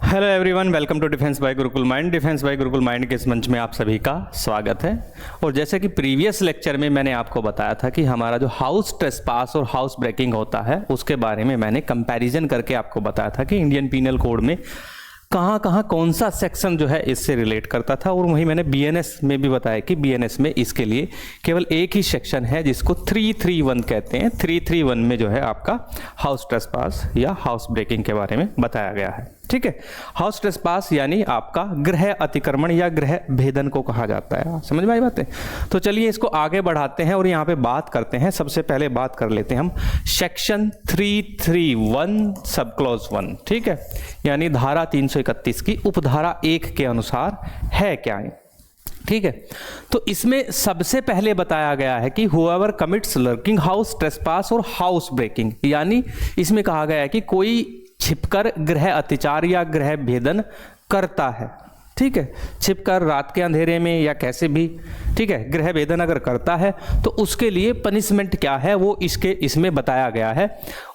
Hello everyone, welcome to defence by Gurukul mind. Defence by Gurukul mind के इस मंच में आप सभी का स्वागत है। और जैसे कि प्रीवियस लेक्चर में मैंने आपको बताया था कि हमारा जो हाउस ट्रेसपास और हाउस ब्रेकिंग होता है उसके बारे में मैंने कंपैरिजन करके आपको बताया था कि इंडियन पीनल कोड में कहाँ कहाँ कौन सा सेक्शन जो है इससे रिलेट करता था। और वहीं मैंने बीएनएस में भी बताया कि बीएनएस में इसके लिए केवल एक ही सेक्शन है जिसको 331 कहते हैं। 331 में जो है आपका हाउस ट्रेसपास या हाउस ब्रेकिंग के बारे में बताया गया है। ठीक है, हाउस ट्रेसपास यानी आपका गृह अतिक्रमण या गृह भेदन को कहा जाता है। समझ में आई बातें? तो चलिए इसको आगे बढ़ाते हैं और यहाँ पे बात करते हैं। सबसे पहले बात कर लेते हैं हम सेक्शन 331 सब क्लॉज 1। ठीक है, यानी धारा 331 की उपधारा 1 के अनुसार है क्या है। ठीक है, तो इसमें सबसे पहले बताया गया है कि whoever commits lurking house trespass और हाउस ब्रेकिंग, यानी इसमें कहा गया है कि कोई छिपकर गृह अतिचार या गृह भेदन करता है। ठीक है, छिपकर रात के अंधेरे में या कैसे भी, ठीक है, गृह भेदन अगर करता है तो उसके लिए पनिशमेंट क्या है वो इसमें बताया गया है।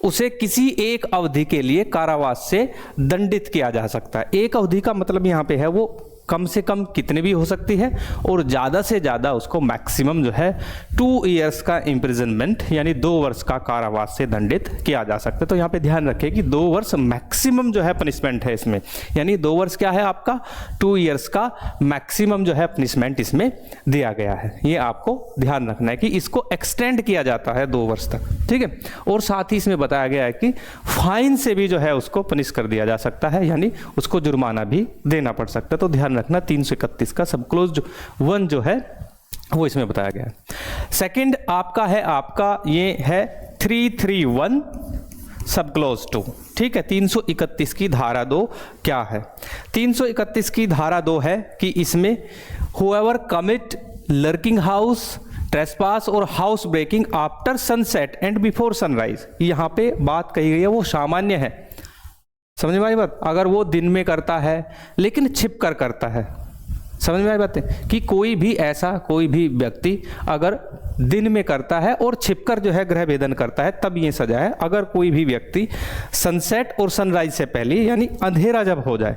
उसे किसी एक अवधि के लिए कारावास से दंडित किया जा सकता है। एक अवधि का मतलब यहाँ पे है वो कम से कम कितने भी हो सकती है और ज़्यादा से ज़्यादा उसको मैक्सिमम जो है 2 ईयर्स का इम्प्रिजनमेंट यानी 2 वर्ष का कारावास से दंडित किया जा सकता है। तो यहाँ पे ध्यान रखें कि 2 वर्ष मैक्सिमम जो है पनिशमेंट है इसमें, यानी 2 वर्ष क्या है आपका 2 ईयर्स का मैक्सिमम जो है पनिशमेंट इसमें दिया गया है। ये आपको ध्यान रखना है कि इसको एक्सटेंड किया जाता है 2 वर्ष तक। ठीक है, और साथ ही इसमें बताया गया है कि फाइन से भी जो है उसको पनिश कर दिया जा सकता है, यानी उसको जुर्माना भी देना पड़ सकता है। तो ध्यान रखना 331 का सब क्लोज 1 जो है वो इसमें बताया गया है। सेकंड आपका है, आपका ये है 331 सब क्लोज 2। ठीक है, 331 की धारा 2 क्या है? 331 की धारा 2 है कि इसमें whoever commit lurking house trespass और house breaking after sunset and before sunrise, यहां पे बात कही गई है वो सामान्य है। समझ में आई बात? अगर वो दिन में करता है लेकिन छिप कर करता है, समझ में आई बात है कि कोई भी व्यक्ति अगर दिन में करता है और छिपकर जो है गृह भेदन करता है तब ये सजा है। अगर कोई भी व्यक्ति सनसेट और सनराइज से पहले यानी अंधेरा जब हो जाए,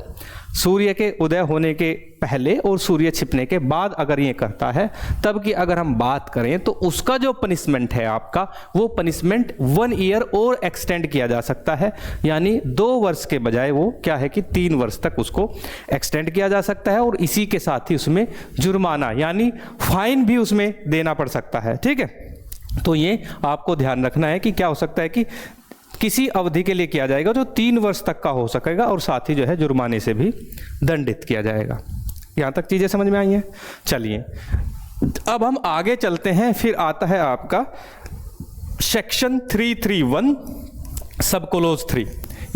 सूर्य के उदय होने के पहले और सूर्य छिपने के बाद अगर ये करता है तब की अगर हम बात करें तो उसका जो पनिशमेंट है आपका वो पनिशमेंट 1 ईयर और एक्सटेंड किया जा सकता है, यानी 2 वर्ष के बजाय वो क्या है कि 3 वर्ष तक उसको एक्सटेंड किया जा सकता है। और इसी के साथ ही उसमें जुर्माना यानी फाइन भी उसमें देना पड़ सकता है। ठीक है, तो ये आपको ध्यान रखना है कि क्या हो सकता है कि किसी अवधि के लिए किया जाएगा जो 3 वर्ष तक का हो सकेगा और साथ ही जो है जुर्माने से भी दंडित किया जाएगा। यहां तक चीजें समझ में आई हैं? चलिए अब हम आगे चलते हैं। फिर आता है आपका सेक्शन 331 सब क्लोज 3,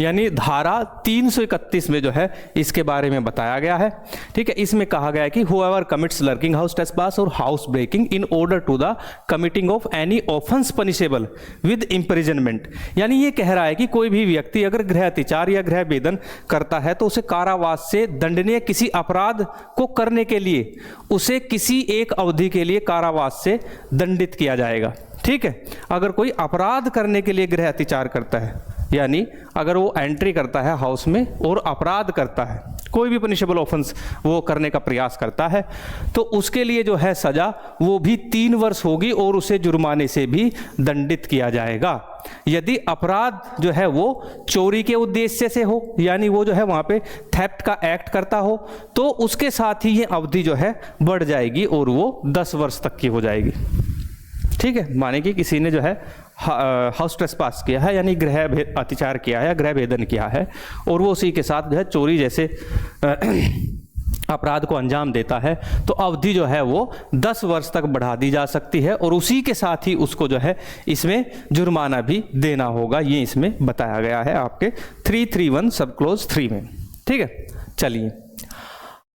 यानी धारा 331 में जो है इसके बारे में बताया गया है। ठीक है, इसमें कहा गया है कि whoever commits lurking house trespass और house breaking in order to the committing of any offence punishable with imprisonment, यानी ये कह रहा है कि कोई भी व्यक्ति अगर गृह अतिचार या गृह भेदन करता है तो उसे कारावास से दंडनीय किसी अपराध को करने के लिए उसे किसी एक अवधि के लिए कारावास से दंडित किया जाएगा। ठीक है, अगर कोई अपराध करने के लिए गृह अतिचार करता है, यानी अगर वो एंट्री करता है हाउस में और अपराध करता है, कोई भी पनिशेबल ऑफेंस वो करने का प्रयास करता है, तो उसके लिए जो है सजा वो भी 3 वर्ष होगी और उसे जुर्माने से भी दंडित किया जाएगा। यदि अपराध जो है वो चोरी के उद्देश्य से हो, यानी वो जो है वहां पे थेफ्ट का एक्ट करता हो, तो उसके साथ ही ये अवधि जो है बढ़ जाएगी और वो 10 वर्ष तक की हो जाएगी। ठीक है, माने कि किसी ने जो है हाउस ट्रेसपास किया है यानी गृह अतिचार किया है, गृह भेदन किया है और वो उसी के साथ जो है चोरी जैसे अपराध को अंजाम देता है, तो अवधि जो है वो 10 वर्ष तक बढ़ा दी जा सकती है और उसी के साथ ही उसको जो है इसमें जुर्माना भी देना होगा। ये इसमें बताया गया है आपके 331 सब क्लोज 3 में। ठीक है, चलिए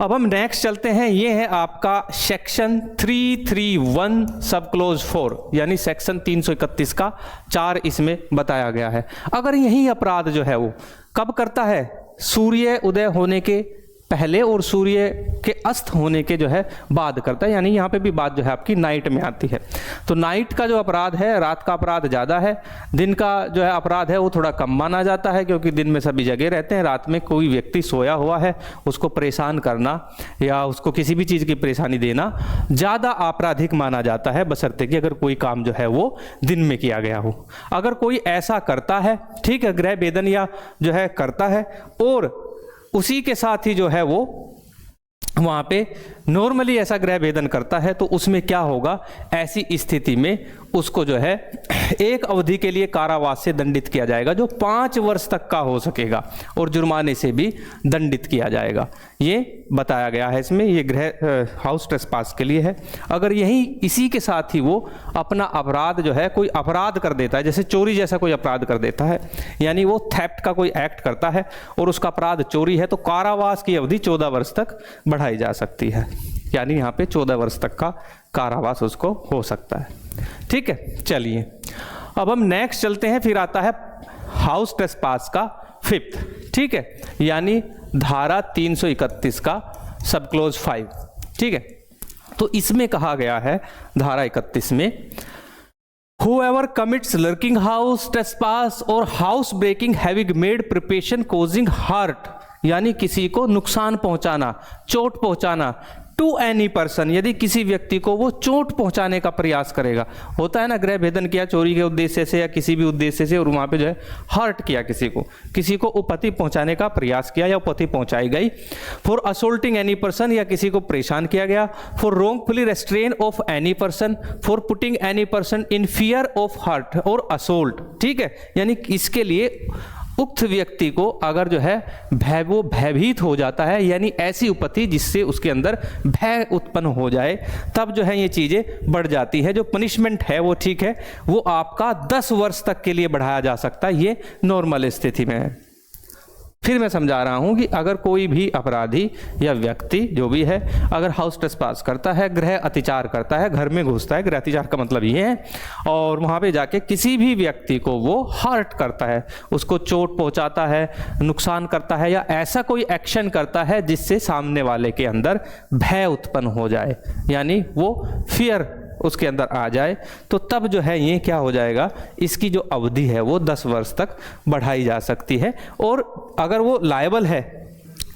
अब हम नेक्स्ट चलते हैं। ये है आपका सेक्शन 331 सब क्लोज 4, यानी सेक्शन 331 का 4 इसमें बताया गया है। अगर यही अपराध जो है वो कब करता है? सूर्य उदय होने के पहले और सूर्य के अस्त होने के जो है बाद करता है, यानी यहाँ पे भी बात जो है आपकी नाइट में आती है। तो नाइट का जो अपराध है, रात का अपराध ज़्यादा है, दिन का जो है अपराध है वो थोड़ा कम माना जाता है, क्योंकि दिन में सभी जगह रहते हैं, रात में कोई व्यक्ति सोया हुआ है उसको परेशान करना या उसको किसी भी चीज़ की परेशानी देना ज़्यादा आपराधिक माना जाता है, बशर्ते कि अगर कोई काम जो है वो दिन में किया गया हो। अगर कोई ऐसा करता है, ठीक है, गृह भेदन या जो है करता है और उसी के साथ ही जो है वो वहाँ पे नॉर्मली ऐसा गृह भेदन करता है, तो उसमें क्या होगा, ऐसी स्थिति में उसको जो है एक अवधि के लिए कारावास से दंडित किया जाएगा, जो 5 वर्ष तक का हो सकेगा, और जुर्माने से भी दंडित किया जाएगा। ये बताया गया है इसमें, ये गृह हाउस ट्रेसपास के लिए है। अगर यही इसी के साथ ही वो अपना अपराध जो है कोई अपराध कर देता है, जैसे चोरी जैसा कोई अपराध कर देता है, यानी वो थेफ्ट का कोई एक्ट करता है और उसका अपराध चोरी है, तो कारावास की अवधि 14 वर्ष तक बढ़ाई जा सकती है, यानी यहाँ पे 14 वर्ष तक का कारावास उसको हो सकता है। ठीक है, चलिए अब हम नेक्स्ट चलते हैं। फिर आता है हाउस ट्रेसपास का 5th, ठीक है, यानी धारा 331 का सब क्लोज 5, ठीक है। तो इसमें कहा गया है धारा 31 में, Whoever commits lurking house trespass or house breaking having made preparation causing hurt, यानी किसी को नुकसान पहुंचाना, चोट पहुंचाना, टू एनी पर्सन, यदि किसी व्यक्ति को वो चोट पहुंचाने का प्रयास करेगा, होता है ना, गृह भेदन किया चोरी के उद्देश्य से या किसी भी उद्देश्य से, और वहां पे जो है हर्ट किया, किसी को उपति पहुंचाने का प्रयास किया या उपति पहुंचाई गई। फॉर असोल्टिंग एनी पर्सन, या किसी को परेशान किया गया। For wrongfully restrain of any person, for putting any person in fear of hurt और असोल्ट, ठीक है, यानी इसके लिए उक्त व्यक्ति को अगर जो है वो भयभीत हो जाता है, यानी ऐसी उपति जिससे उसके अंदर भय उत्पन्न हो जाए, तब जो है ये चीज़ें बढ़ जाती है। जो पनिशमेंट है वो ठीक है, वो आपका 10 वर्ष तक के लिए बढ़ाया जा सकता है, ये नॉर्मल स्थिति में है। फिर मैं समझा रहा हूं कि अगर कोई भी अपराधी या व्यक्ति जो भी है अगर हाउस ट्रेसपास करता है, गृह अतिचार करता है, घर में घुसता है, गृह अतिचार का मतलब ये है, और वहां पे जाके किसी भी व्यक्ति को वो हर्ट करता है, उसको चोट पहुंचाता है, नुकसान करता है, या ऐसा कोई एक्शन करता है जिससे सामने वाले के अंदर भय उत्पन्न हो जाए, यानी वो फियर उसके अंदर आ जाए, तो तब जो है ये क्या हो जाएगा, इसकी जो अवधि है वो 10 वर्ष तक बढ़ाई जा सकती है। और अगर वो लायबल है,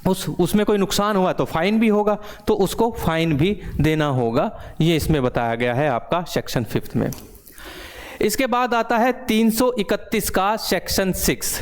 उसमें कोई नुकसान हुआ तो फाइन भी होगा, तो उसको फाइन भी देना होगा। ये इसमें बताया गया है आपका सेक्शन 5 में। इसके बाद आता है 331 का सेक्शन 6,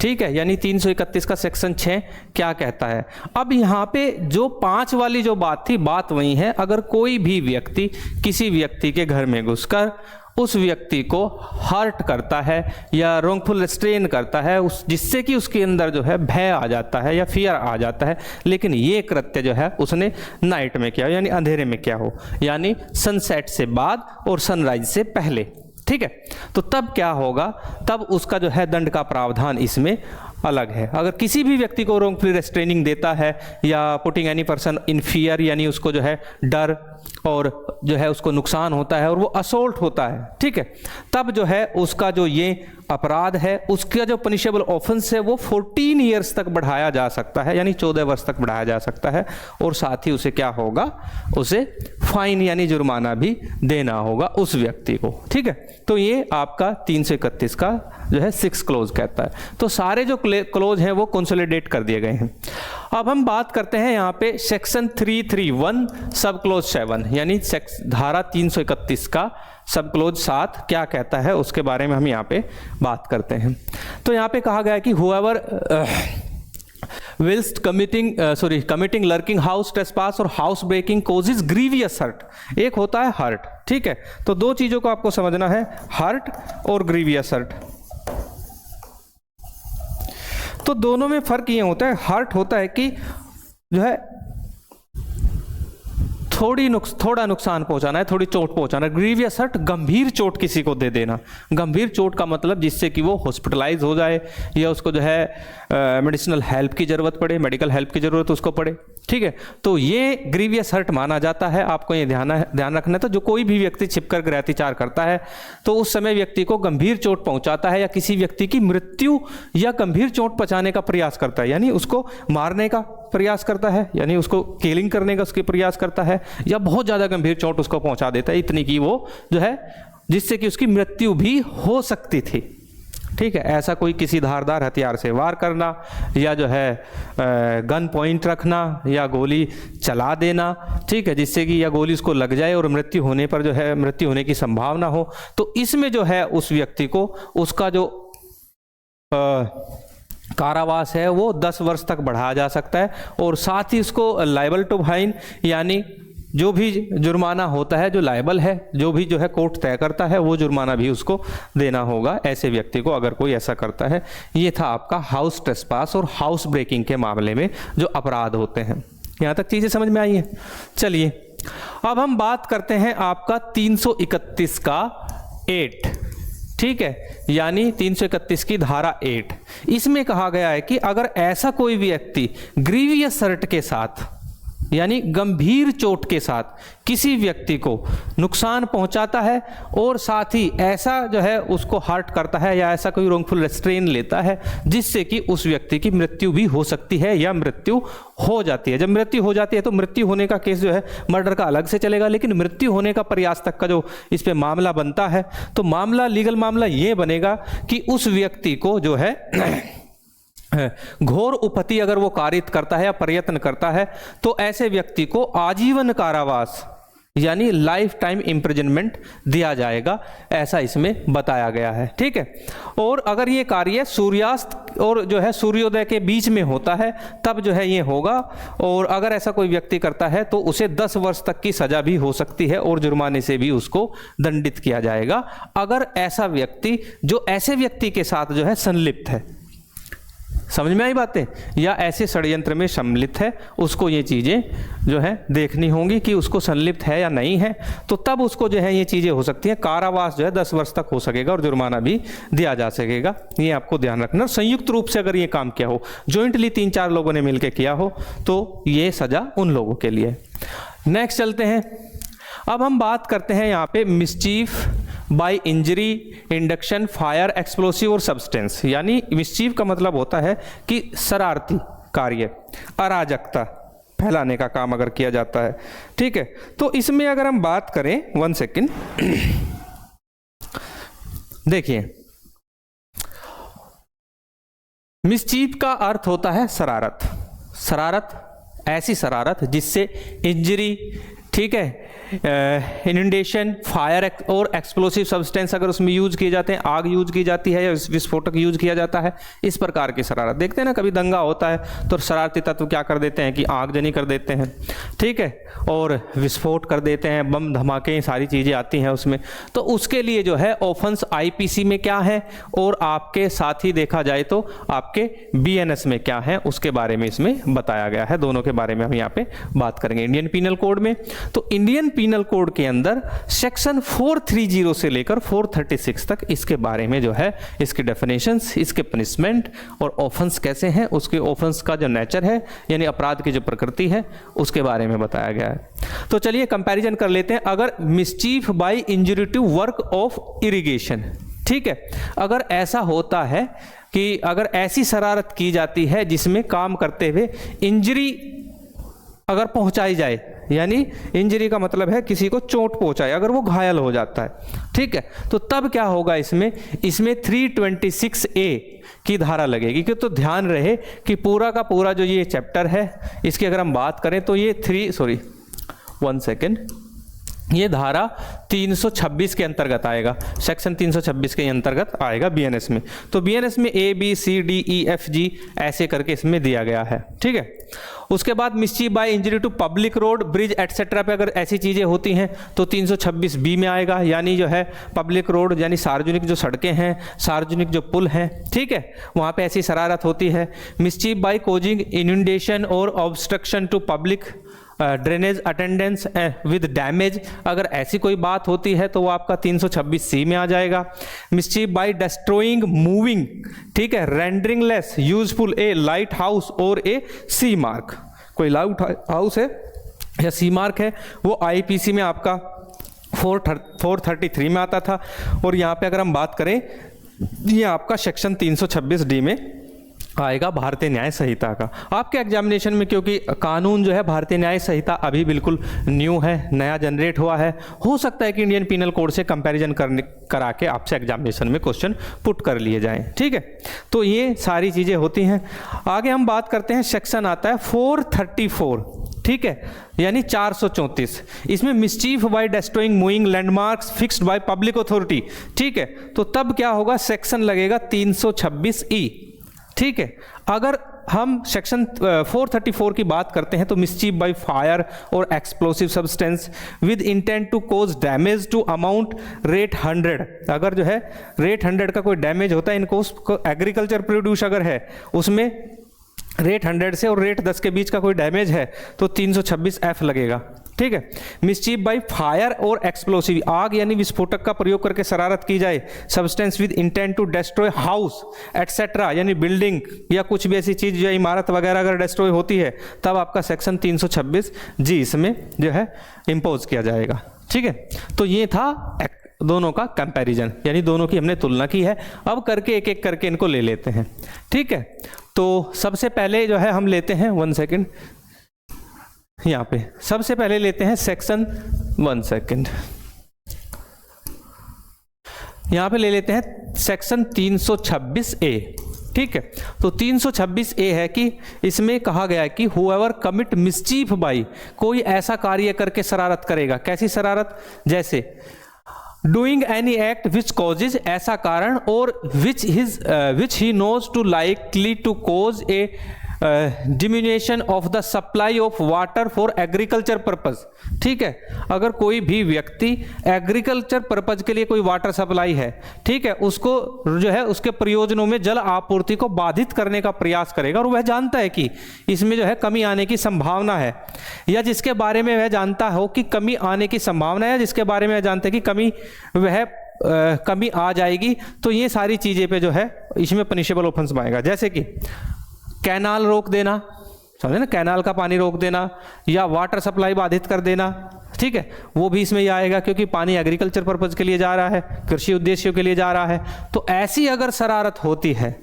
ठीक है, यानी 331 का सेक्शन 6 क्या कहता है। अब यहाँ पे जो 5 वाली जो बात थी, बात वही है, अगर कोई भी व्यक्ति किसी व्यक्ति के घर में घुसकर उस व्यक्ति को हर्ट करता है या रोंगफुल रेस्ट्रेन करता है, जिससे कि उसके अंदर जो है भय आ जाता है या फियर आ जाता है, लेकिन ये कृत्य जो है उसने नाइट में किया हो, यानी अंधेरे में किया हो, यानी सनसेट से बाद और सनराइज से पहले, ठीक है, तो तब क्या होगा, तब उसका जो है दंड का प्रावधान इसमें अलग है। अगर किसी भी व्यक्ति को रोंगफुली रेस्ट्रेनिंग देता है या putting any person in fear, यानी उसको जो है डर और जो है उसको नुकसान होता है और वो असोल्ट होता है, ठीक है, तब जो है उसका जो ये अपराध है उसका जो पनिशेबल ऑफेंस है वो 14 ईयर्स तक बढ़ाया जा सकता है, यानी 14 वर्ष तक बढ़ाया जा सकता है, और साथ ही उसे क्या होगा, उसे फाइन यानी जुर्माना भी देना होगा उस व्यक्ति को, ठीक है। तो ये आपका 331 का जो है 6 क्लोज कहता है। तो सारे जो क्लोज हैं वो कंसोलिडेट कर दिए गए हैं। अब हम बात करते हैं यहाँ पे सेक्शन 331 सब क्लोज 7, यानी धारा 331 का सब क्लोज 7 क्या कहता है उसके बारे में हम यहाँ पे बात करते हैं। तो यहाँ पे कहा गया है कि whoever whilst committing lurking house trespass और house breaking causes grievous hurt, एक होता है हर्ट, ठीक है, तो दो चीजों को आपको समझना है, हर्ट और ग्रीवियस हर्ट। तो दोनों में फर्क ये होता है, हर्ट होता है कि जो है थोड़ा नुकसान पहुंचाना है, थोड़ी चोट पहुंचाना है। ग्रीवियस हर्ट गंभीर चोट किसी को दे देना। गंभीर चोट का मतलब जिससे कि वो हॉस्पिटलाइज हो जाए या उसको जो है मेडिसिनल हेल्प की जरूरत पड़े, मेडिकल हेल्प की जरूरत उसको पड़े, ठीक है, तो ये ग्रीवियस हर्ट माना जाता है। आपको ये ध्यान रखना है। तो जो कोई भी व्यक्ति छिपकर गृह अतिचार करता है तो उस समय व्यक्ति को गंभीर चोट पहुंचाता है या किसी व्यक्ति की मृत्यु या गंभीर चोट पहुंचाने का प्रयास करता है, यानी उसको मारने का प्रयास करता है, यानी उसको किलिंग करने का उसके प्रयास करता है, या बहुत ज़्यादा गंभीर चोट उसको पहुंचा देता है, इतनी की वो जो है जिससे कि उसकी मृत्यु भी हो सकती थी। ठीक है, ऐसा कोई किसी धारदार हथियार से वार करना, या जो है गन पॉइंट रखना, या गोली चला देना, ठीक है, जिससे कि या गोली उसको लग जाए और मृत्यु होने पर जो है मृत्यु होने की संभावना हो, तो इसमें जो है उस व्यक्ति को उसका जो कारावास है वो 10 वर्ष तक बढ़ाया जा सकता है, और साथ ही उसको लायबल टू फाइन, यानी जो भी जुर्माना होता है, जो लायबल है, जो भी जो है कोर्ट तय करता है, वो जुर्माना भी उसको देना होगा ऐसे व्यक्ति को, अगर कोई ऐसा करता है। ये था आपका हाउस ट्रेसपास और हाउस ब्रेकिंग के मामले में जो अपराध होते हैं। यहाँ तक चीज़ें समझ में आई हैं। चलिए अब हम बात करते हैं आपका 331 का 8, ठीक है, यानी 331 की धारा 8। इसमें कहा गया है कि अगर ऐसा कोई व्यक्ति ग्रीवियस हर्ट के साथ, यानी गंभीर चोट के साथ किसी व्यक्ति को नुकसान पहुंचाता है, और साथ ही ऐसा जो है उसको हर्ट करता है, या ऐसा कोई रोंगफुल रेस्ट्रेन लेता है जिससे कि उस व्यक्ति की मृत्यु भी हो सकती है या मृत्यु हो जाती है। जब मृत्यु हो जाती है तो मृत्यु होने का केस जो है मर्डर का अलग से चलेगा, लेकिन मृत्यु होने का प्रयास तक का जो इस पे मामला बनता है, तो मामला लीगल मामला ये बनेगा कि उस व्यक्ति को जो है घोर उपहति अगर वो कारित करता है या प्रयत्न करता है, तो ऐसे व्यक्ति को आजीवन कारावास यानी लाइफ टाइम इम्प्रिजनमेंट दिया जाएगा, ऐसा इसमें बताया गया है। ठीक है, और अगर ये कार्य सूर्यास्त और जो है सूर्योदय के बीच में होता है तब जो है ये होगा, और अगर ऐसा कोई व्यक्ति करता है तो उसे 10 वर्ष तक की सजा भी हो सकती है और जुर्माने से भी उसको दंडित किया जाएगा, अगर ऐसा व्यक्ति जो ऐसे व्यक्ति के साथ जो है संलिप्त है। समझ में आई बातें? या ऐसे षड्यंत्र में सम्मिलित है, उसको ये चीज़ें जो है देखनी होंगी कि उसको संलिप्त है या नहीं है, तो तब उसको जो है ये चीज़ें हो सकती हैं। कारावास जो है 10 वर्ष तक हो सकेगा और जुर्माना भी दिया जा सकेगा, ये आपको ध्यान रखना। संयुक्त रूप से अगर ये काम किया हो, जॉइंटली 3-4 लोगों ने मिलकर किया हो, तो ये सजा उन लोगों के लिए। नेक्स्ट चलते हैं। अब हम बात करते हैं यहाँ पे mischief by injury, induction, fire, explosive और सब्सटेंस। यानी मिसचीफ का मतलब होता है कि शरारती कार्य, अराजकता फैलाने का काम अगर किया जाता है। ठीक है, तो इसमें अगर हम बात करें, 1 सेकेंड, देखिए मिसचीफ का अर्थ होता है शरारत। शरारत, ऐसी शरारत जिससे इंजरी, ठीक है, इनंडेशन, फायर और एक्सप्लोसिव सब्सटेंस अगर उसमें यूज किए जाते हैं, आग यूज की जाती है या विस्फोटक यूज किया जाता है, इस प्रकार की शरारत। देखते हैं ना कभी दंगा होता है तो शरारती तत्व क्या कर देते हैं कि आगजनी कर देते हैं, ठीक है, और विस्फोट कर देते हैं, बम धमाके, सारी चीज़ें आती हैं उसमें। तो उसके लिए जो है ऑफेंस आईपीसी में क्या है, और आपके साथ ही देखा जाए तो आपके बीएनएस में क्या है, उसके बारे में इसमें बताया गया है। दोनों के बारे में हम यहाँ पे बात करेंगे। इंडियन पीनल कोड में, तो इंडियन पीनल कोड के अंदर सेक्शन 430 से लेकर 436 तक इसके बारे में जो है, इसके डेफिनेशंस, इसके पनिशमेंट और ऑफेंस कैसे हैं, उसके ऑफेंस का जो नेचर है यानी अपराध की जो प्रकृति है, उसके बारे में बताया गया है। तो चलिए कंपैरिजन कर लेते हैं। अगर mischief by injury to work of irrigation, ठीक है, अगर ऐसा होता है कि अगर ऐसी शरारत की जाती है जिसमें काम करते हुए इंजरी अगर पहुंचाई जाए, यानी इंजरी का मतलब है किसी को चोट पहुंचाए, अगर वो घायल हो जाता है, ठीक है, तो तब क्या होगा इसमें 326A की धारा लगेगी। कि तो ध्यान रहे कि पूरा का पूरा जो ये चैप्टर है, इसकी अगर हम बात करें तो ये 1 सेकेंड, ये धारा 326 के अंतर्गत आएगा, सेक्शन 326 के अंतर्गत आएगा बीएनएस में। तो बीएनएस में ABCDEFG ऐसे करके इसमें दिया गया है, ठीक है। उसके बाद mischief by injury to public road, bridge etcetera पे अगर ऐसी चीज़ें होती हैं तो 326B में आएगा, यानी जो है पब्लिक रोड यानी सार्वजनिक जो सड़कें हैं, सार्वजनिक जो पुल हैं, ठीक है, वहाँ पे ऐसी शरारत होती है। मिसचीफ बाय कोजिंग इनंडेशन और obstruction to public drainage attendance with damage, अगर ऐसी कोई बात होती है तो वो आपका 326C में आ जाएगा। मिसचीफ बाय डिस्ट्रॉइंग, मूविंग, ठीक है, रेंडरिंग लेस यूजफुल ए लाइट हाउस और ए सी मार्क, कोई लाइट हाउस है या सी मार्क है, वो आईपीसी में आपका 433 में आता था। और यहाँ पे अगर हम बात करें, ये आपका सेक्शन 326D में आएगा भारतीय न्याय संहिता का। आपके एग्जामिनेशन में क्योंकि कानून जो है भारतीय न्याय संहिता अभी बिल्कुल न्यू है, नया जनरेट हुआ है, हो सकता है कि इंडियन पिनल कोड से कंपैरिजन करा के आपसे एग्जामिनेशन में क्वेश्चन पुट कर लिए जाएं। ठीक है, तो ये सारी चीज़ें होती हैं। आगे हम बात करते हैं, सेक्शन आता है 434, ठीक है, यानी 434। इसमें mischief by destroying moving landmarks fixed by public authority, ठीक है, तो तब क्या होगा, सेक्शन लगेगा 326E। ठीक है, अगर हम सेक्शन 434 की बात करते हैं तो मिसचीफ बाय फायर और explosive substance with intent to cause damage to amount rate 100, अगर जो है रेट 100 का कोई डैमेज होता है इनको, एग्रीकल्चर प्रोड्यूस अगर है उसमें रेट 100 से और रेट 10 के बीच का कोई डैमेज है तो 326F लगेगा। ठीक है, मिसचीफ बाय फायर और एक्सप्लोसिव, आग यानी विस्फोटक का प्रयोग करके शरारत की जाए, substance with intent to destroy house etcetera, यानी बिल्डिंग या कुछ भी ऐसी चीज या इमारत वगैरह अगर डिस्ट्रॉय होती है तब आपका सेक्शन 326G इसमें जो है इंपोज किया जाएगा। ठीक है, तो ये था दोनों का कंपैरिजन, यानी दोनों की हमने तुलना की है। अब करके एक एक करके इनको ले लेते हैं। ठीक है, तो सबसे पहले जो है हम लेते हैं, 1 सेकेंड, यहाँ पे सबसे पहले लेते हैं सेक्शन 1 सेकेंड, यहाँ पे ले लेते हैं सेक्शन 326A। ठीक है, तो 326A है कि इसमें कहा गया है कि हुएवर कमिट मिसचीफ बाई, कोई ऐसा कार्य करके शरारत करेगा, कैसी शरारत, जैसे doing any act which causes, ऐसा कारण, और which he knows to likely to cause a diminution of the supply of water for agriculture purpose. ठीक है, अगर कोई भी व्यक्ति एग्रीकल्चर पर्पज के लिए कोई वाटर सप्लाई है, ठीक है, उसको जो है उसके प्रयोजनों में जल आपूर्ति को बाधित करने का प्रयास करेगा और वह जानता है कि इसमें जो है कमी आने की संभावना है, या जिसके बारे में वह जानता हो कि कमी आने की संभावना है, जिसके बारे में वह जानता है कि कमी आ जाएगी, तो ये सारी चीजें पे जो है इसमें पनिशेबल ऑफेंस आएगा। जैसे कि कैनाल रोक देना, समझे ना, कैनाल का पानी रोक देना, या वाटर सप्लाई बाधित कर देना। ठीक है, वो भी इसमें ही आएगा क्योंकि पानी एग्रीकल्चर पर्पज के लिए जा रहा है, कृषि उद्देश्यों के लिए जा रहा है। तो ऐसी अगर शरारत होती है,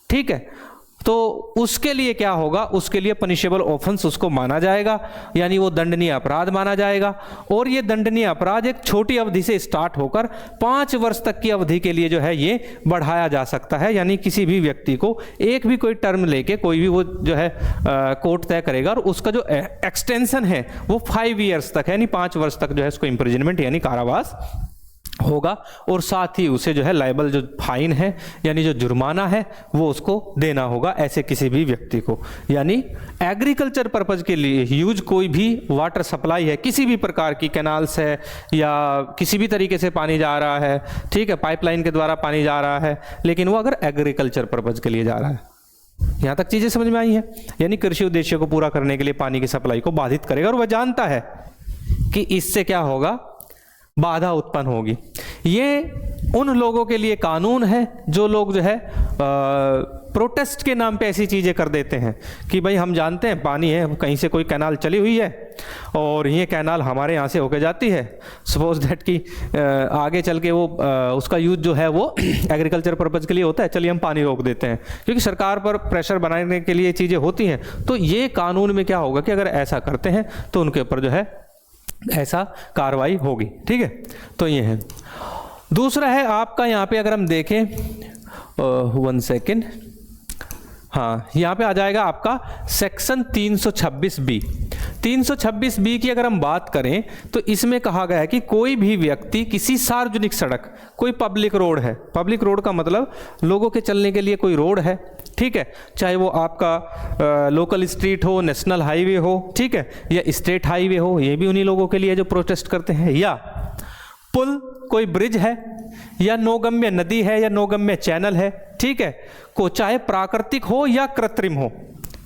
ठीक है, तो उसके लिए क्या होगा, उसके लिए पनिशेबल ऑफेंस उसको माना जाएगा, यानी वो दंडनीय अपराध माना जाएगा। और ये दंडनीय अपराध एक छोटी अवधि से स्टार्ट होकर 5 वर्ष तक की अवधि के लिए जो है ये बढ़ाया जा सकता है। यानी किसी भी व्यक्ति को एक भी कोई टर्म लेके कोई भी वो जो है कोर्ट तय करेगा, और उसका जो एक्सटेंशन है वो 5 ईयर्स तक है, यानी 5 वर्ष तक जो है उसको इम्प्रिजनमेंट यानी कारावास होगा, और साथ ही उसे जो है लाइबल जो फाइन है यानी जो जुर्माना है वो उसको देना होगा ऐसे किसी भी व्यक्ति को। यानी एग्रीकल्चर पर्पज के लिए यूज कोई भी वाटर सप्लाई है, किसी भी प्रकार की, कैनाल्स है या किसी भी तरीके से पानी जा रहा है, ठीक है, पाइपलाइन के द्वारा पानी जा रहा है, लेकिन वो अगर एग्रीकल्चर पर्पज के लिए जा रहा है, यहाँ तक चीजें समझ में आई है, यानी कृषि उद्देश्य को पूरा करने के लिए पानी की सप्लाई को बाधित करेगा, और वह जानता है कि इससे क्या होगा, बाधा उत्पन्न होगी। ये उन लोगों के लिए कानून है जो लोग जो है प्रोटेस्ट के नाम पे ऐसी चीजें कर देते हैं कि भाई हम जानते हैं पानी है, कहीं से कोई कैनाल चली हुई है और ये कैनाल हमारे यहाँ से होके जाती है, सपोज दैट कि आगे चल के वो उसका यूज जो है वो एग्रीकल्चर पर्पज के लिए होता है, चलिए हम पानी रोक देते हैं, क्योंकि सरकार पर प्रेशर बनाने के लिए चीजें होती हैं। तो ये कानून में क्या होगा कि अगर ऐसा करते हैं तो उनके ऊपर जो है ऐसा कार्रवाई होगी। ठीक है, तो ये है। दूसरा है आपका यहाँ पे अगर हम देखें 1 सेकेंड, हाँ, यहाँ पे आ जाएगा आपका सेक्शन 326B। 326B की अगर हम बात करें तो इसमें कहा गया है कि कोई भी व्यक्ति किसी सार्वजनिक सड़क, कोई पब्लिक रोड है, पब्लिक रोड का मतलब लोगों के चलने के लिए कोई रोड है, ठीक है, चाहे वो आपका लोकल स्ट्रीट हो, नेशनल हाईवे हो, ठीक है, या स्टेट हाईवे हो, ये भी उन्हीं लोगों के लिए जो प्रोटेस्ट करते हैं, या पुल, कोई ब्रिज है, या नौगम्य नदी है या नौगम्य चैनल है, ठीक है, को चाहे प्राकृतिक हो या कृत्रिम हो।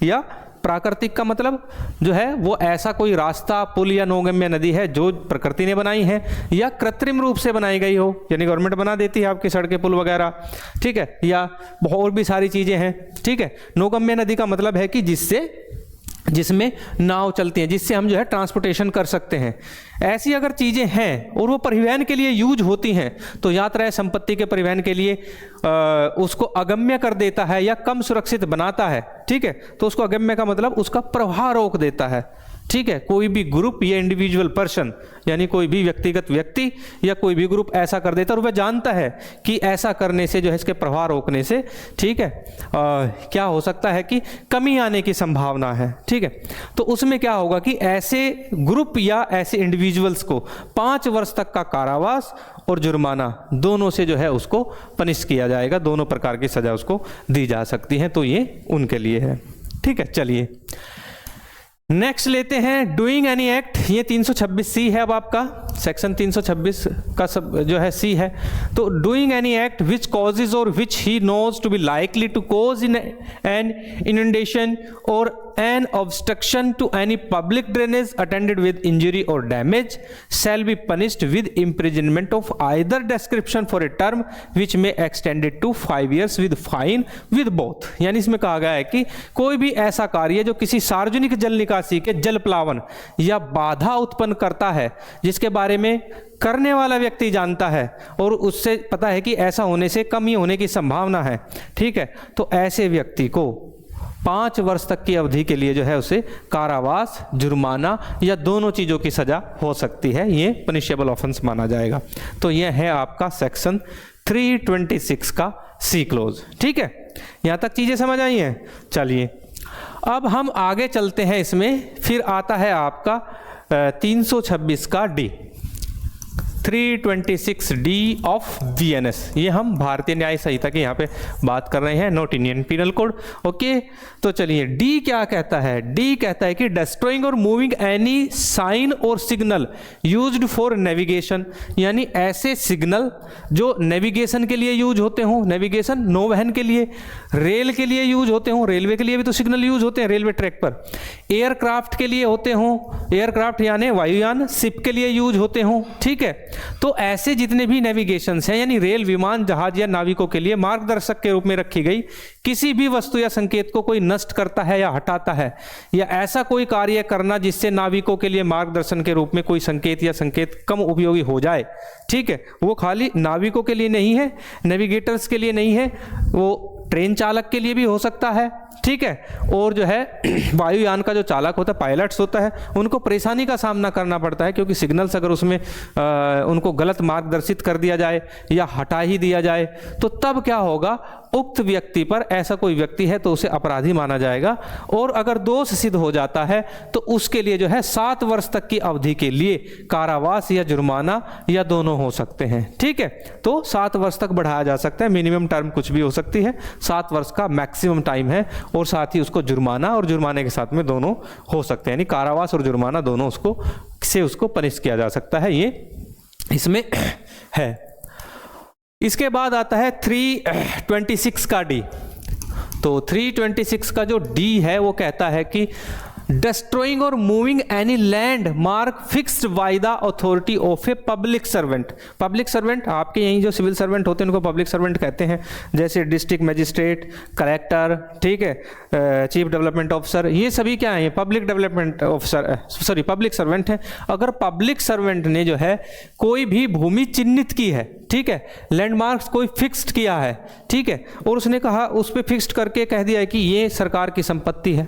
या प्राकृतिक का मतलब जो है वो ऐसा कोई रास्ता, पुल या नौगम्य नदी है जो प्रकृति ने बनाई है, या कृत्रिम रूप से बनाई गई हो, यानी गवर्नमेंट बना देती है आपकी सड़कें, पुल वगैरह, ठीक है, या और भी सारी चीजें हैं, ठीक है। नौगम्य नदी का मतलब है कि जिससे जिसमें नाव चलती हैं, जिससे हम जो है ट्रांसपोर्टेशन कर सकते हैं। ऐसी अगर चीज़ें हैं और वो परिवहन के लिए यूज होती हैं तो यात्रा या संपत्ति के परिवहन के लिए उसको अगम्य कर देता है या कम सुरक्षित बनाता है। ठीक है, तो उसको अगम्य का मतलब उसका प्रवाह रोक देता है। ठीक है, कोई भी ग्रुप या इंडिविजुअल पर्सन, यानी कोई भी व्यक्तिगत व्यक्ति या कोई भी ग्रुप ऐसा कर देता है और वह जानता है कि ऐसा करने से जो है इसके प्रवाह रोकने से, ठीक है, क्या हो सकता है कि कमी आने की संभावना है। ठीक है, तो उसमें क्या होगा कि ऐसे ग्रुप या ऐसे इंडिविजुअल्स को 5 वर्ष तक का कारावास और जुर्माना दोनों से जो है उसको पनिश किया जाएगा, दोनों प्रकार की सजा उसको दी जा सकती है। तो ये उनके लिए है। ठीक है, चलिए नेक्स्ट लेते हैं डूइंग एनी एक्ट। ये 326C है, अब आपका सेक्शन 326 का सब जो है C है। तो doing any act which causes और which he knows to be likely to cause in an inundation और an obstruction to any public drainage attended with injury or damage shall be punished with imprisonment of either description for a term which may extend it to 5 years with fine with both। यानी इसमें कहा गया है कि कोई भी ऐसा कार्य जो किसी सार्वजनिक जल निकासी के जल प्लावन या बाधा उत्पन्न करता है, जिसके बारे में करने वाला व्यक्ति जानता है और उससे पता है कि ऐसा होने से कमी होने की संभावना है। ठीक है, तो ऐसे व्यक्ति को 5 वर्ष तक की अवधि के लिए जो है उसे कारावास, जुर्माना या दोनों चीज़ों की सजा हो सकती है। ये पनिशेबल ऑफेंस माना जाएगा। तो यह है आपका सेक्शन 326 का C क्लोज। ठीक है, यहाँ तक चीज़ें समझ आई हैं। चलिए अब हम आगे चलते हैं। इसमें फिर आता है आपका 326 का D, 326D ऑफ VNS। ये हम भारतीय न्याय संहिता की यहाँ पे बात कर रहे हैं, not Indian penal code. Okay, तो चलिए D क्या कहता है। D कहता है कि डिस्ट्रॉइंग और मूविंग एनी साइन और सिग्नल यूज्ड फॉर नेविगेशन, यानी ऐसे सिग्नल जो नेविगेशन के लिए यूज होते हों, नेविगेशन नौवहन के लिए, रेल के लिए यूज होते हों, रेलवे के लिए भी तो सिग्नल यूज होते हैं रेलवे ट्रैक पर, एयरक्राफ्ट के लिए होते हों, एयरक्राफ्ट यानी वायुयान, शिप के लिए यूज होते हों। ठीक है, तो ऐसे जितने भी नेविगेशन हैं, यानी रेल, विमान, जहाज या नाविकों के लिए मार्गदर्शक के रूप में रखी गई किसी भी वस्तु या संकेत को कोई नष्ट करता है या हटाता है, या ऐसा कोई कार्य करना जिससे नाविकों के लिए मार्गदर्शन के रूप में कोई संकेत या संकेत कम उपयोगी हो जाए। ठीक है, वो खाली नाविकों के लिए नहीं है, नेविगेटर्स के लिए नहीं है, वो ट्रेन चालक के लिए भी हो सकता है। ठीक है, और जो है वायुयान का जो चालक होता है, पायलट्स होता है, उनको परेशानी का सामना करना पड़ता है, क्योंकि सिग्नल्स अगर उसमें उनको गलत मार्गदर्शित कर दिया जाए या हटा ही दिया जाए तो तब क्या होगा, उक्त व्यक्ति पर, ऐसा कोई व्यक्ति है तो उसे अपराधी माना जाएगा, और अगर दोष सिद्ध हो जाता है तो उसके लिए जो है 7 वर्ष तक की अवधि के लिए कारावास या जुर्माना या दोनों हो सकते हैं। ठीक है, तो 7 वर्ष तक बढ़ाया जा सकता है, मिनिमम टर्म कुछ भी हो सकती है, 7 वर्ष का मैक्सिमम टाइम है, और साथ ही उसको जुर्माना और जुर्माने के साथ में दोनों हो सकते हैं, यानी कारावास और जुर्माना दोनों उसको पनिश किया जा सकता है। ये इसमें है। इसके बाद आता है 326 का D। तो 326 का जो D है वो कहता है कि destroying or moving any landmark fixed by the authority of a public servant। Public servant आपके यहीं जो सिविल सर्वेंट होते हैं उनको पब्लिक सर्वेंट कहते हैं, जैसे डिस्ट्रिक्ट मजिस्ट्रेट, कलेक्टर, ठीक है, चीफ डेवलपमेंट ऑफिसर, ये सभी क्या है, public development officer, sorry public servant है। अगर पब्लिक सर्वेंट ने जो है कोई भी भूमि चिन्हित की है, ठीक है, लैंडमार्क्स कोई फिक्स्ड किया है, ठीक है, और उसने कहा, उस पर फिक्स्ड करके कह दिया है कि ये सरकार की संपत्ति है,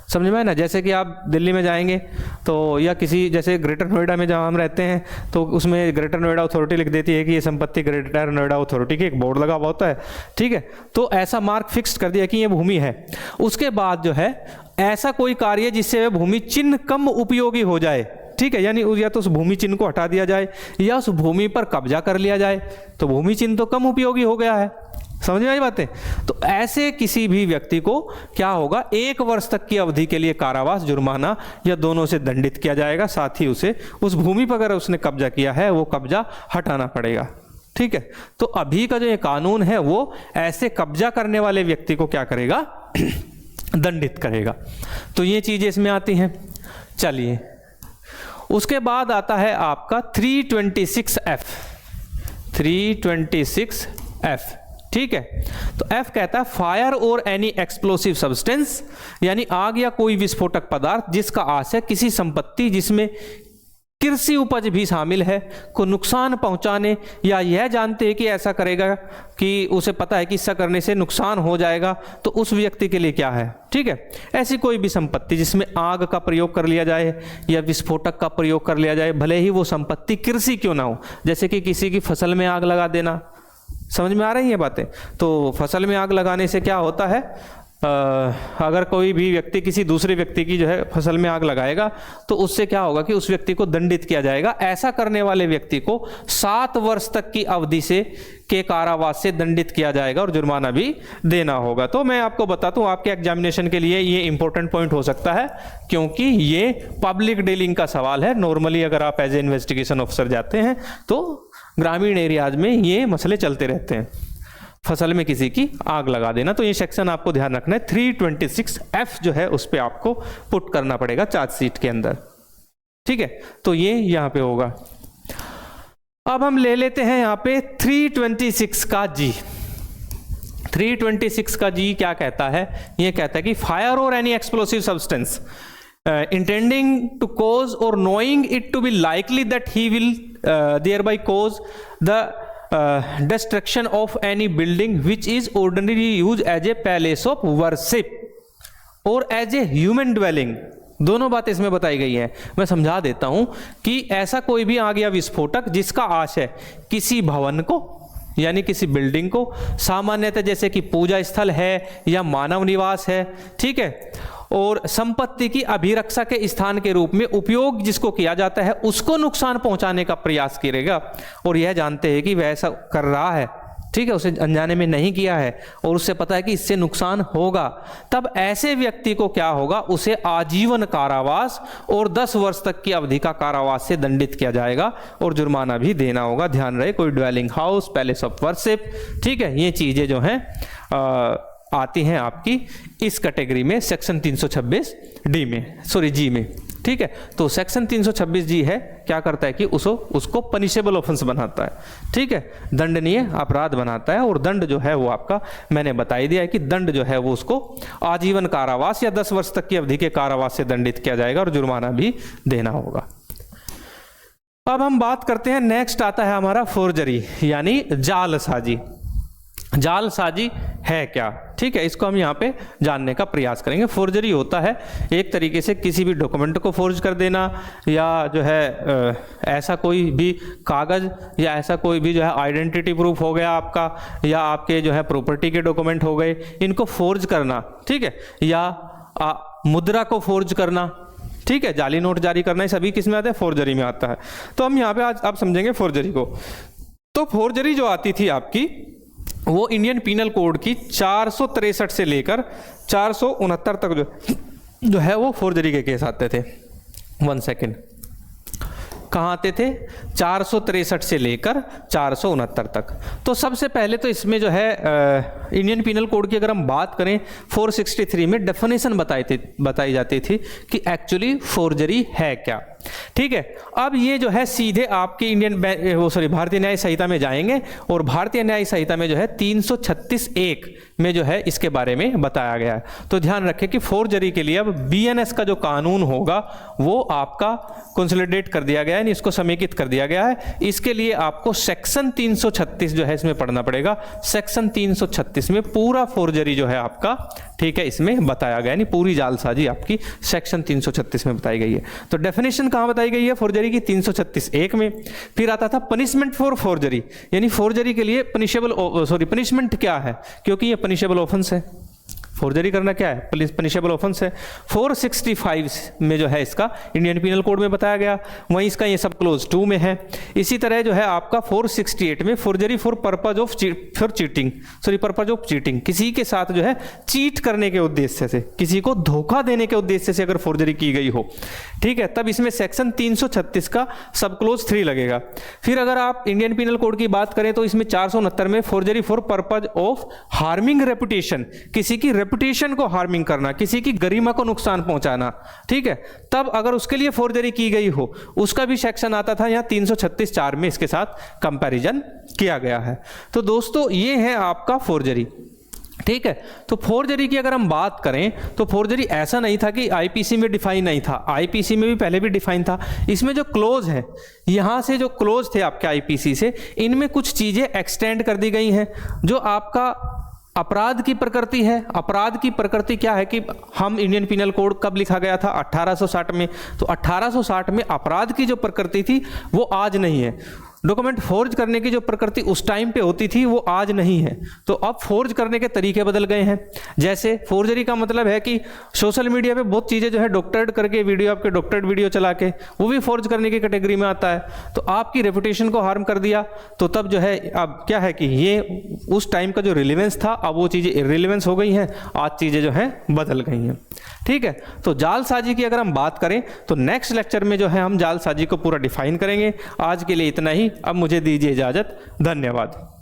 समझ में ना। जैसे कि आप दिल्ली में जाएंगे तो, या किसी जैसे ग्रेटर नोएडा में जहाँ हम रहते हैं तो उसमें ग्रेटर नोएडा अथॉरिटी लिख देती है कि ये संपत्ति ग्रेटर नोएडा अथॉरिटी की, एक बोर्ड लगा हुआ होता है। ठीक है, तो ऐसा मार्क फिक्स कर दिया कि ये भूमि है। उसके बाद जो है ऐसा कोई कार्य जिससे वह भूमि चिन्ह कम उपयोगी हो जाए, ठीक है, यानी या तो उस भूमि चिन्ह को हटा दिया जाए या उस भूमि पर कब्जा कर लिया जाए, तो भूमि चिन्ह तो कम उपयोगी हो गया है। समझ में आई बातें। तो ऐसे किसी भी व्यक्ति को क्या होगा, 1 वर्ष तक की अवधि के लिए कारावास, जुर्माना या दोनों से दंडित किया जाएगा। साथ ही उसे उस भूमि पर अगर उसने कब्जा किया है वो कब्जा हटाना पड़ेगा। ठीक है, तो अभी का जो ये कानून है वो ऐसे कब्जा करने वाले व्यक्ति को क्या करेगा, दंडित करेगा। तो ये चीजें इसमें आती हैं। चलिए, उसके बाद आता है आपका 326F। ठीक है। तो F कहता है फायर और एनी एक्सप्लोसिव सब्सटेंस, यानी आग या कोई विस्फोटक पदार्थ जिसका आशय किसी संपत्ति जिसमें कृषि उपज भी शामिल है को नुकसान पहुंचाने, या यह जानते हैं कि ऐसा करेगा कि उसे पता है कि इससे करने से नुकसान हो जाएगा, तो उस व्यक्ति के लिए क्या है, ठीक है। ऐसी कोई भी संपत्ति जिसमें आग का प्रयोग कर लिया जाए या विस्फोटक का प्रयोग कर लिया जाए, भले ही वो संपत्ति कृषि क्यों ना हो, जैसे कि किसी की फसल में आग लगा देना, समझ में आ रही है बातें। तो फसल में आग लगाने से क्या होता है, अगर कोई भी व्यक्ति किसी दूसरे व्यक्ति की जो है फसल में आग लगाएगा तो उससे क्या होगा कि उस व्यक्ति को दंडित किया जाएगा। ऐसा करने वाले व्यक्ति को 7 वर्ष तक की अवधि से के कारावास से दंडित किया जाएगा और जुर्माना भी देना होगा। तो मैं आपको बताता हूँ, आपके एग्जामिनेशन के लिए ये इंपॉर्टेंट पॉइंट हो सकता है, क्योंकि ये पब्लिक डीलिंग का सवाल है। नॉर्मली अगर आप एज ए इन्वेस्टिगेशन ऑफिसर जाते हैं तो ग्रामीण एरियाज में ये मसले चलते रहते हैं, फसल में किसी की आग लगा देना। तो ये सेक्शन आपको ध्यान रखना है, 326F जो है उस पर आपको पुट करना पड़ेगा चार्जशीट के अंदर, ठीक है। तो ये यहां पे होगा। अब हम ले लेते हैं यहां पे 326 का जी। 326 का जी क्या कहता है, ये कहता है कि फायर और any explosive substance intending to cause or knowing it to be likely that he will thereby cause the destruction of any building which is ordinarily used as a place of worship or as a human dwelling, दोनों बातें इसमें बताई गई हैं। मैं समझा देता हूं कि ऐसा कोई भी आग या विस्फोटक जिसका आशय किसी भवन को यानी किसी बिल्डिंग को, सामान्यतः जैसे कि पूजा स्थल है या मानव निवास है, ठीक है, और संपत्ति की अभिरक्षा के स्थान के रूप में उपयोग जिसको किया जाता है, उसको नुकसान पहुंचाने का प्रयास करेगा और यह जानते हैं कि वह ऐसा कर रहा है, ठीक है, उसे अनजाने में नहीं किया है और उससे पता है कि इससे नुकसान होगा, तब ऐसे व्यक्ति को क्या होगा, उसे आजीवन कारावास और 10 वर्ष तक की अवधि का कारावास से दंडित किया जाएगा और जुर्माना भी देना होगा। ध्यान रहे, कोई dwelling house, palace of worship, ठीक है, ये चीजें जो हैं आती हैं आपकी इस कैटेगरी में सेक्शन 326 डी में, सॉरी जी में, ठीक है। तो सेक्शन 326 जी है, क्या करता है कि उसको पनिशेबल ऑफेंस बनाता है, ठीक है, दंडनीय अपराध बनाता है। और दंड जो है वो आपका मैंने बता ही दिया है कि दंड जो है वो उसको आजीवन कारावास या 10 वर्ष तक की अवधि के कारावास से दंडित किया जाएगा और जुर्माना भी देना होगा। अब हम बात करते हैं, नेक्स्ट आता है हमारा फोर्जरी यानी जालसाजी। जालसाजी है क्या, ठीक है, इसको हम यहाँ पे जानने का प्रयास करेंगे। फोर्जरी होता है एक तरीके से किसी भी डॉक्यूमेंट को फोर्ज कर देना, या जो है ऐसा कोई भी कागज या ऐसा कोई भी जो है आइडेंटिटी प्रूफ हो गया आपका, या आपके जो है प्रॉपर्टी के डॉक्यूमेंट हो गए, इनको फोर्ज करना, ठीक है, या मुद्रा को फोर्ज करना, ठीक है, जाली नोट जारी करना, ये सभी किस में आता है, फोर्जरी में आता है। तो हम यहाँ पे आज आप समझेंगे फोर्जरी को। तो फोर्जरी जो आती थी आपकी, वो इंडियन पीनल कोड की 463 से लेकर 469 तक जो है वो फोर्जरी के केस आते थे। 1 सेकेंड, कहाँ आते थे, 463 से लेकर 469 तक। तो सबसे पहले तो इसमें जो है इंडियन पीनल कोड की अगर हम बात करें, 463 में डेफिनेशन बताई जाती थी कि एक्चुअली फोर्जरी है क्या, ठीक है। अब ये जो है सीधे आपके भारतीय न्याय संहिता में जाएंगे और भारतीय न्याय संहिता में जो है 336(1) में जो है इसके बारे में बताया गया है। तो ध्यान रखें कि फोर्जरी के लिए अब बीएनएस का जो कानून होगा वो आपका कंसोलिडेट कर दिया गया है, इसको समेकित कर दिया गया है। इसके लिए आपको सेक्शन 336 जो है इसमें पढ़ना पड़ेगा। सेक्शन 336 में पूरा फोर्जरी जो है आपका, ठीक है, इसमें बताया गया, यानी पूरी जालसाजी आपकी सेक्शन 336 में बताई गई है। तो डेफिनेशन कहां बताई गई है फोर्जरी की, 336(1) में। फिर आता था पनिशमेंट फॉर फोर्जरी, यानी फोर्जरी के लिए पनिशमेंट क्या है, क्योंकि ये पनिशेबल ऑफेंस है। फोर्जरी करना क्या है, पनिशेबल ऑफेंस है। 465 में जो है इसका इंडियन पीनल कोड में बताया गया, वहीं इसका ये सब क्लोज 2 में है। इसी तरह जो है आपका 468 में forgery for purpose of cheating, किसी के साथ जो है चीट करने के उद्देश्य से, किसी को धोखा देने के उद्देश्य से अगर फोर्जरी की गई हो, ठीक है, तब इसमें सेक्शन 336 का सब क्लोज 3 लगेगा। फिर अगर आप इंडियन पीनल कोड की बात करें तो इसमें 469 में forgery for purpose of harming reputation, किसी की रेपुटेशन को हार्मिंग करना, किसी की गरिमा को नुकसान पहुंचाना, ठीक है, तब अगर उसके लिए फोर्जरी की गई हो उसका भी सेक्शन आता था। यहाँ 336(4) में इसके साथ कंपैरिजन किया गया है। तो दोस्तों ये है आपका फोर्जरी, ठीक है। तो फोर्जरी की अगर हम बात करें तो फोर्जरी ऐसा नहीं था कि आईपीसी में डिफाइन नहीं था, आईपीसी में भी पहले भी डिफाइन था। इसमें जो क्लोज है, यहाँ से जो क्लोज थे आपके आईपीसी से, इनमें कुछ चीज़ें एक्सटेंड कर दी गई हैं। जो आपका अपराध की प्रकृति है, अपराध की प्रकृति क्या है कि हम इंडियन पिनल कोड कब लिखा गया था? 1860 में। तो 1860 में अपराध की जो प्रकृति थी वो आज नहीं है। डॉक्यूमेंट फोर्ज करने की जो प्रकृति उस टाइम पे होती थी वो आज नहीं है। तो अब फोर्ज करने के तरीके बदल गए हैं। जैसे फोर्जरी का मतलब है कि सोशल मीडिया पे बहुत चीज़ें जो है डॉक्टर्ड करके वीडियो, आपके डॉक्टर्ड वीडियो चला के, वो भी फोर्ज करने की कैटेगरी में आता है। तो आपकी रेपुटेशन को हार्म कर दिया, तो तब जो है अब क्या है कि ये उस टाइम का जो रिलेवेंस था अब वो चीज़ें इररिलेवेंस हो गई हैं, आज चीज़ें जो है बदल गई हैं, ठीक है। तो जालसाजी की अगर हम बात करें तो नेक्स्ट लेक्चर में जो है हम जालसाजी को पूरा डिफाइन करेंगे। आज के लिए इतना ही, अब मुझे दीजिए इजाज़त, धन्यवाद।